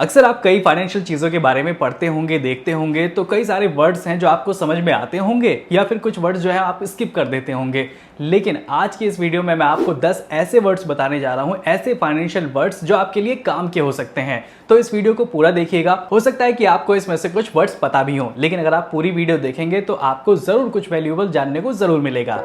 अक्सर आप कई फाइनेंशियल चीज़ों के बारे में पढ़ते होंगे, देखते होंगे, तो कई सारे वर्ड्स हैं जो आपको समझ में आते होंगे या फिर कुछ वर्ड्स जो है आप स्किप कर देते होंगे। लेकिन आज की इस वीडियो में मैं आपको 10 ऐसे वर्ड्स बताने जा रहा हूं, ऐसे फाइनेंशियल वर्ड्स जो आपके लिए काम के हो सकते हैं। तो इस वीडियो को पूरा देखिएगा। हो सकता है कि आपको इसमें से कुछ वर्ड्स पता भी हो, लेकिन अगर आप पूरी वीडियो देखेंगे तो आपको जरूर कुछ वैल्यूएबल जानने को जरूर मिलेगा।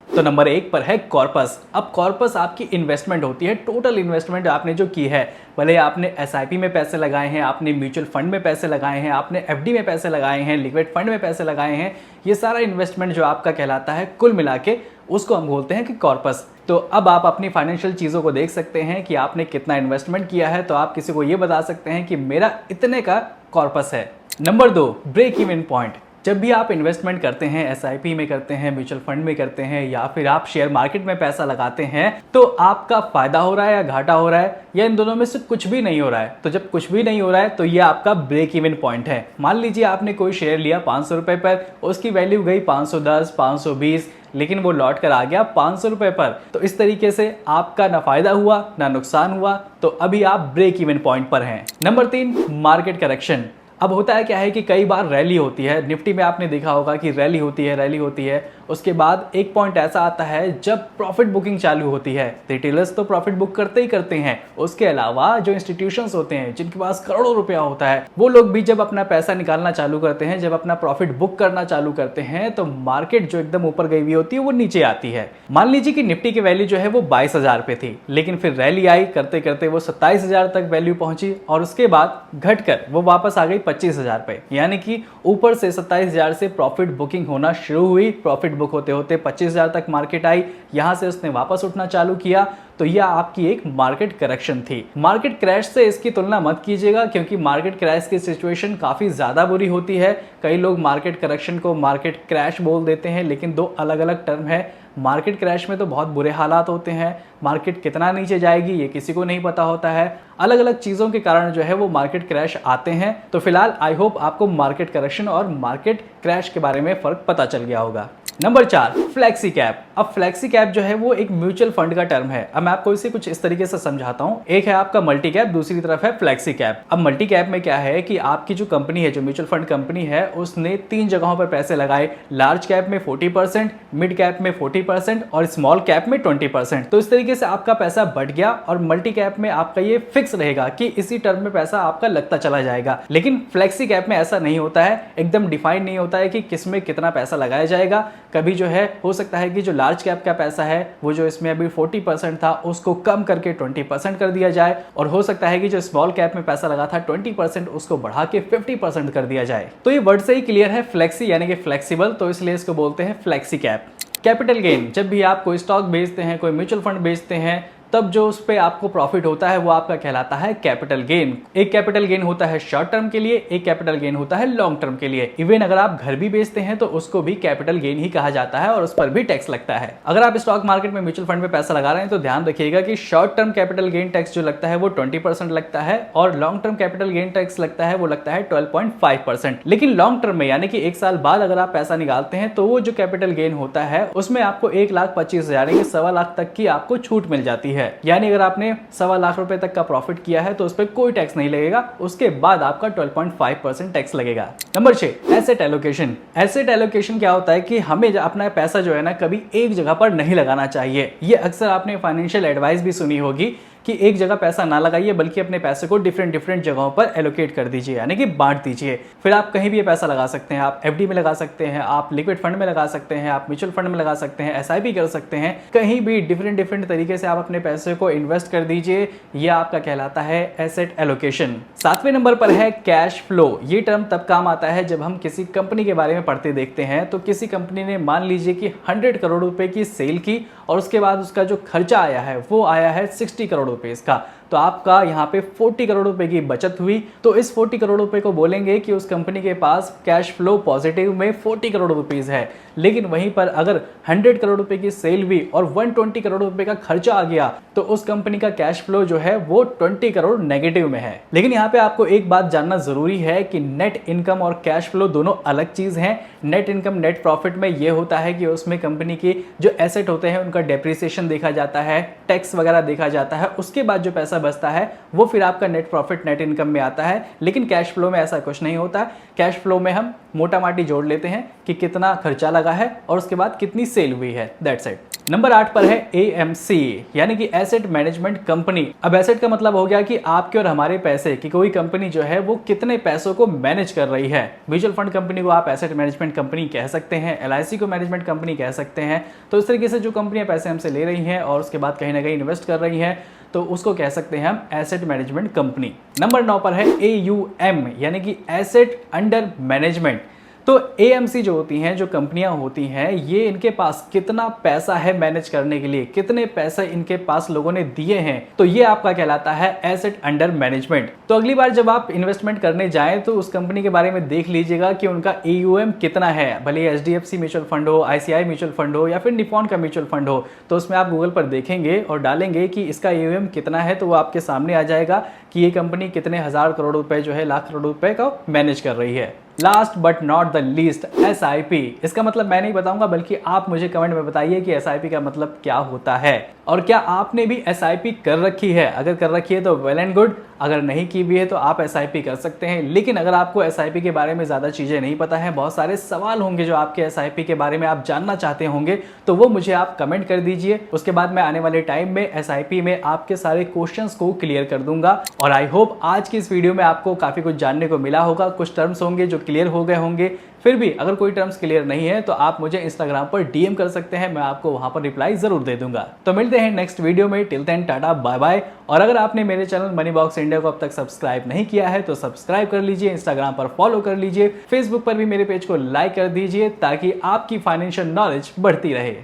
तो नंबर 1 पर है कॉर्पस। अब कॉर्पस आपकी इन्वेस्टमेंट होती है, टोटल इन्वेस्टमेंट आपने जो की है, भले आपने एसआईपी में पैसे लगाए हैं, आपने म्यूचुअल फंड में पैसे लगाए हैं, आपने एफडी में पैसे लगाए हैं, लिक्विड फंड में पैसे लगाए हैं, ये सारा इन्वेस्टमेंट जो आपका कहलाता है कुल मिला के, उसको हम बोलते हैं कि कॉर्पस। तो अब आप अपनी फाइनेंशियल चीज़ों को देख सकते हैं कि आपने कितना इन्वेस्टमेंट किया है, तो आप किसी को ये बता सकते हैं कि मेरा इतने का कॉर्पस है। Number 2, break even point. जब भी आप इन्वेस्टमेंट करते हैं, एसआईपी में करते हैं, म्यूचुअल फंड में करते हैं या फिर आप शेयर मार्केट में पैसा लगाते हैं, तो आपका फायदा हो रहा है या घाटा हो रहा है या इन दोनों में से कुछ भी नहीं हो रहा है। तो जब कुछ भी नहीं हो रहा है तो ये आपका ब्रेक इवन पॉइंट है। मान लीजिए आपने कोई शेयर लिया 500 रुपए पर, उसकी वैल्यू गई 510, 520, लेकिन वो लौट कर आ गया 500 रुपए पर। तो इस तरीके से आपका ना फायदा हुआ ना नुकसान हुआ, तो अभी आप ब्रेक इवन पॉइंट पर हैं। Number 3, market correction. अब होता है क्या है कि कई बार रैली होती है, निफ्टी में आपने देखा होगा कि रैली होती है, उसके बाद एक पॉइंट ऐसा आता है जब प्रॉफिट बुकिंग चालू होती है। रिटेलर्स तो प्रॉफिट बुक करते ही करते हैं, उसके अलावा जो इंस्टीट्यूशंस होते हैं जिनके पास करोड़ों रुपया होता है, वो लोग भी जब अपना पैसा निकालना चालू करते हैं, जब अपना प्रॉफिट बुक करना चालू करते हैं, तो मार्केट जो एकदम ऊपर गई हुई होती है वो नीचे आती है। मान लीजिए कि निफ्टी की वैल्यू जो है वो 22,000 पे थी, लेकिन फिर रैली आई, करते करते वो 27,000 तक वैल्यू पहुंची और उसके बाद घटकर वो वापस आ गई 25,000 पे। यानी कि ऊपर से 27,000 से प्रॉफिट बुकिंग होना शुरू हुई, प्रॉफिट बुक होते होते 25,000 तक मार्केट आई, यहां से उसने वापस उठना चालू किया, तो यह आपकी एक मार्केट करेक्शन थी। मार्केट क्रैश से इसकी तुलना मत कीजिएगा, क्योंकि मार्केट क्रैश की सिचुएशन काफी ज्यादा बुरी होती है। कई लोग मार्केट करेक्शन को मार्केट क्रैश बोल देते हैं, लेकिन दो अलग अलग टर्म है। मार्केट क्रैश में तो बहुत बुरे हालात होते हैं, मार्केट कितना नीचे जाएगी ये किसी को नहीं पता होता है, अलग अलग चीज़ों के कारण जो है वो मार्केट क्रैश आते हैं। तो फिलहाल आई होप आपको मार्केट करेक्शन और मार्केट क्रैश के बारे में फ़र्क पता चल गया होगा। Number 4, flexi cap. अब फ्लैक्सी कैप जो है वो एक म्यूचुअल फंड का टर्म है। अब मैं आपको इसे कुछ इस तरीके से समझाता हूं। एक है आपका मल्टी कैप, दूसरी तरफ है फ्लैक्सी कैप। अब मल्टी कैप में क्या है कि आपकी जो कंपनी है, जो म्यूचुअल फंड कंपनी है, उसने 3 जगहों पर पैसे लगाए। लार्ज कैप में 40%, मिड कैप में 40% और स्मॉल कैप में 20%। तो इस तरीके से आपका पैसा बढ़ गया और मल्टी कैप में आपका ये फिक्स रहेगा कि इसी टर्म में पैसा आपका लगता चला जाएगा। लेकिन फ्लैक्सी कैप में ऐसा नहीं होता है, एकदम डिफाइन नहीं होता है कि किस में कितना पैसा लगाया जाएगा। कभी जो है हो सकता है कि जो लार्ज कैप का पैसा है वो जो इसमें अभी 40% था उसको कम करके 20% कर दिया जाए, और हो सकता है कि जो स्मॉल कैप में पैसा लगा था 20% उसको बढ़ा के 50% कर दिया जाए। तो ये वर्ड से ही क्लियर है, फ्लेक्सी यानी कि फ्लेक्सिबल, तो इसलिए इसको बोलते हैं फ्लेक्सी कैप। Capital gain. जब भी आप कोई स्टॉक बेचते हैं, कोई म्यूचुअल फंड बेचते हैं, तब जो उस पे आपको प्रॉफिट होता है वो आपका कहलाता है कैपिटल गेन। एक कैपिटल गेन होता है शॉर्ट टर्म के लिए, एक कैपिटल गेन होता है लॉन्ग टर्म के लिए। इवन अगर आप घर भी बेचते हैं तो उसको भी कैपिटल गेन ही कहा जाता है और उस पर भी टैक्स लगता है। अगर आप स्टॉक मार्केट में म्यूचुअल फंड में पैसा लगा रहे हैं तो ध्यान रखिएगा कि short term capital gain tax जो लगता है वो 20% लगता है और long term capital gain tax लगता है वो लगता है 12.5%। लेकिन लॉन्ग टर्म में यानी कि 1 साल बाद अगर आप पैसा निकालते हैं तो वो जो कैपिटल गेन होता है उसमें आपको 1,25,000 यानी 1.25 लाख तक की आपको छूट मिल जाती है। यानी अगर आपने 1.25 लाख रुपए तक का प्रॉफिट किया है तो उस पर कोई टैक्स नहीं लगेगा, उसके बाद आपका 12.5% टैक्स लगेगा। Number 6, asset allocation. Asset allocation क्या होता है कि हमें अपना पैसा जो है ना कभी एक जगह पर नहीं लगाना चाहिए। ये अक्सर आपने फाइनेंशियल एडवाइस भी सुनी होगी कि एक जगह पैसा ना लगाइए, बल्कि अपने पैसे को डिफरेंट जगहों पर एलोकेट कर दीजिए, यानी कि बांट दीजिए। फिर आप कहीं भी ये पैसा लगा सकते हैं, आप एफडी में लगा सकते हैं, आप लिक्विड फंड में लगा सकते हैं, आप म्यूचुअल फंड में लगा सकते हैं, एसआईपी कर सकते हैं, कहीं भी डिफरेंट तरीके से आप अपने पैसे को इन्वेस्ट कर दीजिए। ये आपका कहलाता है एसेट एलोकेशन। 7वें नंबर पर है कैश फ्लो। ये टर्म तब काम आता है जब हम किसी कंपनी के बारे में पढ़ते देखते हैं, तो किसी कंपनी ने मान लीजिए कि 100 करोड़ रुपए की सेल की और उसके बाद उसका जो खर्चा आया है वो आया है 60 करोड़ रुपए इसका, तो आपका यहाँ पे 40 करोड़ रुपए की बचत हुई। तो इस 40 करोड़ रुपए को बोलेंगे कि उस कंपनी के पास कैश फ्लो पॉजिटिव में 40 करोड़ रुपीस है। लेकिन वहीं पर अगर 100 करोड़ रुपए की सेल हुई और 120 करोड़ रुपए का खर्चा आ गया तो उस कंपनी का कैश फ्लो जो है वो 20 करोड़ नेगेटिव में है। लेकिन यहाँ पे आपको एक बात जानना जरूरी है कि नेट इनकम और कैश फ्लो दोनों अलग चीज हैं। नेट इनकम, नेट प्रॉफिट में ये होता है कि उसमें कंपनी के जो एसेट होते हैं उनका डेप्रिसिएशन देखा जाता है, टैक्स वगैरह देखा जाता है, उसके बाद जो पैसा बचता है वो फिर आपका नेट प्रॉफिट, नेट इनकम में आता है। लेकिन कैश फ्लो में ऐसा कुछ नहीं होता। कैश फ्लो में हम मोटा माटी जोड़ लेते हैं कि कितना खर्चा लगा है और उसके बाद कितनी सेल हुई है, दैट्स इट। नंबर 8 पर है AMC यानी कि एसेट मैनेजमेंट कंपनी। अब एसेट का मतलब हो गया कि आपके और हमारे पैसे की कोई कंपनी जो है वो कितने पैसों को मैनेज कर रही है। म्यूचुअल फंड कंपनी को आप एसेट मैनेजमेंट कंपनी कह सकते हैं, LIC को मैनेजमेंट कंपनी कह सकते हैं। तो इस तरीके से जो कंपनियां पैसे हमसे ले रही हैं और उसके बाद कहीं ना कहीं इन्वेस्ट कर रही हैं तो उसको कह सकते हैं हम एसेट मैनेजमेंट कंपनी। नंबर 9 पर है AUM यानी कि एसेट अंडर मैनेजमेंट। तो AMC जो होती हैं, जो कंपनियां होती हैं, ये इनके पास कितना पैसा है मैनेज करने के लिए, कितने पैसे इनके पास लोगों ने दिए हैं, तो ये आपका कहलाता है एसेट अंडर मैनेजमेंट। तो अगली बार जब आप इन्वेस्टमेंट करने जाएं तो उस कंपनी के बारे में देख लीजिएगा कि उनका AUM कितना है। भले HDFC म्यूचुअल फंड हो, ICICI म्यूचुअल फंड हो या फिर निपॉन का म्यूचुअल फंड हो, तो उसमें आप गूगल पर देखेंगे और डालेंगे कि इसका AUM कितना है तो वो आपके सामने आ जाएगा कि ये कंपनी कितने हजार करोड़ रुपए जो है, लाख करोड़ रुपए का मैनेज कर रही है। Last but not the least, SIP। इसका मतलब मैं नहीं बताऊंगा बल्कि आप मुझे कमेंट में बताइए कि SIP का मतलब क्या होता है और क्या आपने भी SIP कर रखी है। अगर कर रखी है तो वेल एंड गुड, अगर नहीं की भी है तो आप SIP कर सकते हैं। लेकिन अगर आपको SIP के बारे में ज़्यादा चीज़ें नहीं पता है, बहुत सारे सवाल होंगे जो आपके SIP के बारे में आप जानना चाहते होंगे, तो वो मुझे आप कमेंट कर दीजिए। उसके बाद मैं आने वाले टाइम में SIP में आपके सारे क्वेश्चंस को क्लियर कर दूंगा। और आई होप आज की इस वीडियो में आपको काफ़ी कुछ जानने को मिला होगा। कुछ टर्म्स होंगे जो क्लियर हो गए होंगे। फिर भी अगर कोई टर्म्स क्लियर नहीं है तो आप मुझे इंस्टाग्राम पर DM कर सकते हैं, मैं आपको वहां पर रिप्लाई जरूर दे दूंगा। तो मिलते हैं नेक्स्ट वीडियो में। Till then tata bye bye. और अगर आपने मेरे चैनल मनी बॉक्स इंडिया को अब तक सब्सक्राइब नहीं किया है तो सब्सक्राइब कर लीजिए, इंस्टाग्राम पर फॉलो कर लीजिए, फेसबुक पर भी मेरे पेज को लाइक कर दीजिए ताकि आपकी फाइनेंशियल नॉलेज बढ़ती रहे।